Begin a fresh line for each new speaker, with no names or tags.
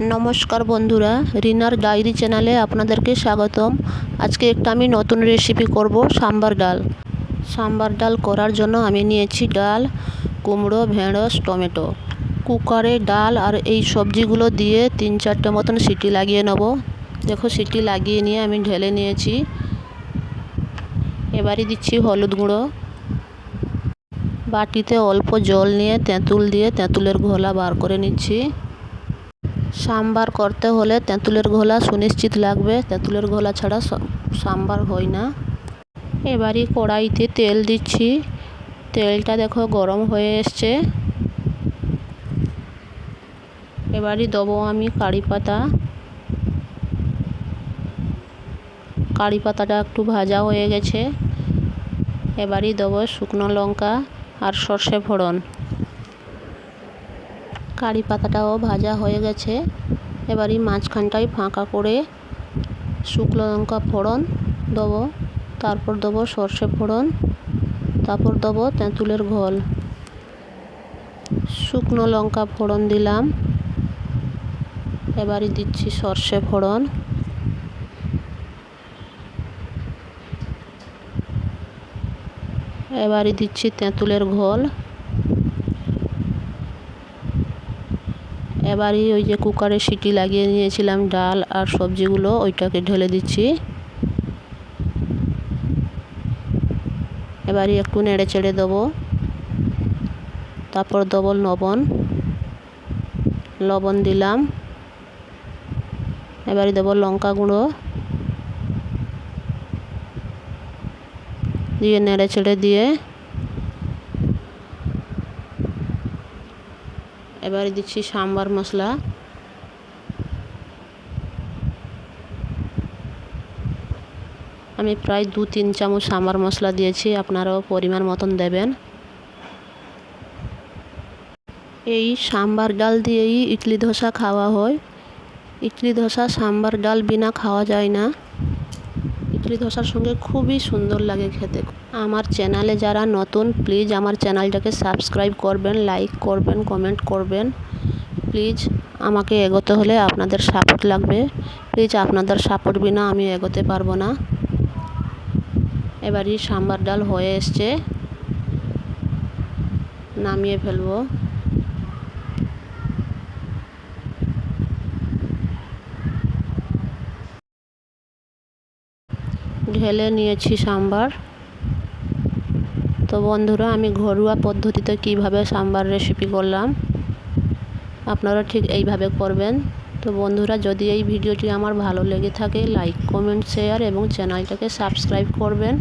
নমস্কার বন্ধুরা, রিনার ডায়েরি চ্যানেলে আপনাদেরকে স্বাগতম। আজকে আমি নতুন রেসিপি করব সাম্বার ডাল। সাম্বার ডাল করার জন্য আমি নিয়েছি ডাল, কুমড়ো, ঢেঁড়স, টমেটো। কুকারে ডাল আর এই সবজিগুলো দিয়ে 3-4টে মতন সিটি লাগিয়ে নেব। দেখো, সিটি লাগিয়ে নিয়ে আমি ঢেলে নিয়েছি। এবারে দিচ্ছি হলুদ গুঁড়ো। বাটিতে অল্প জল নিয়ে তেঁতুল দিয়ে তেঁতুলের ঘোলা বার করে নিচ্ছি। সাম্বার করতে হলে তেঁতুলের ঘোলা সুনিশ্চিত লাগবে, তেঁতুলের ঘোলা ছাড়া সাম্বার হয় না। এবারে কড়াইতে তেল দিচ্ছি। তেলটা দেখো গরম হয়ে এসছে। এবারে দেবো আমি কারি পাতা। কারি পাতাটা একটু ভাজা হয়ে গেছে। এবারে দেবো শুকনো লঙ্কা আর সর্ষে ফোড়ন। কারি পাতাটাও ভাজা হয়ে গেছে। এবারে মাঝখানটায় ফাঁকা করে শুকনো লঙ্কা ফোড়ন দেবো, তারপর দেবো সর্ষে ফোড়ন, তারপর দেবো তেঁতুলের ঘোল। শুকনো লঙ্কা ফোড়ন দিলাম। এবারে দিচ্ছি সর্ষে ফোড়ন। এবারে দিচ্ছি তেঁতুলের ঘোল। এবারে ওই যে কুকারে সিটি লাগিয়ে নিয়েছিলাম ডাল আর সবজিগুলো, ওইটাকে ঢেলে দিচ্ছি। এবারে একটু নেড়ে চেড়ে দেবো। তারপর দেবো লবণ দিলাম। এবারে দেবো লঙ্কা গুঁড়ো দিয়ে নেড়ে চেড়ে দিয়ে এবারে দিচ্ছি সাম্বার মশলা। আমি প্রায় 2-3 চামচ সাম্বার মশলা দিয়েছি, আপনারাও পরিমাণ মতন দেবেন। এই সাম্বার ডাল দিয়েই ইডলি ধোসা খাওয়া হয়। ইডলি ধোসা সাম্বার ডাল বিনা খাওয়া যায় না। ইডলি ধোসার সঙ্গে খুবই সুন্দর লাগে খেতে। আমার চ্যানেলে যারা নতুন, প্লিজ আমার চ্যানেলটাকে সাবস্ক্রাইব করবেন, লাইক করবেন, কমেন্ট করবেন। প্লিজ, আমাকে এগোতে হলে আপনাদের সাপোর্ট লাগবে। প্লিজ, আপনাদের সাপোর্ট বিনা আমি এগোতে পারবো না। এবারে সাম্বার ডাল হয়ে এসছে, নামিয়ে ফেলবো। ঢেলে নিয়েছি সাম্বার। তো বন্ধুরা, আমি ঘরোয়া পদ্ধতিতে কিভাবে সাম্বার রেসিপি করলাম, আপনারা ঠিক এইভাবে করবেন। তো বন্ধুরা, যদি এই ভিডিওটি আমার ভালো লেগে থাকে, লাইক, কমেন্ট, শেয়ার এবং চ্যানেলটাকে সাবস্ক্রাইব করবেন।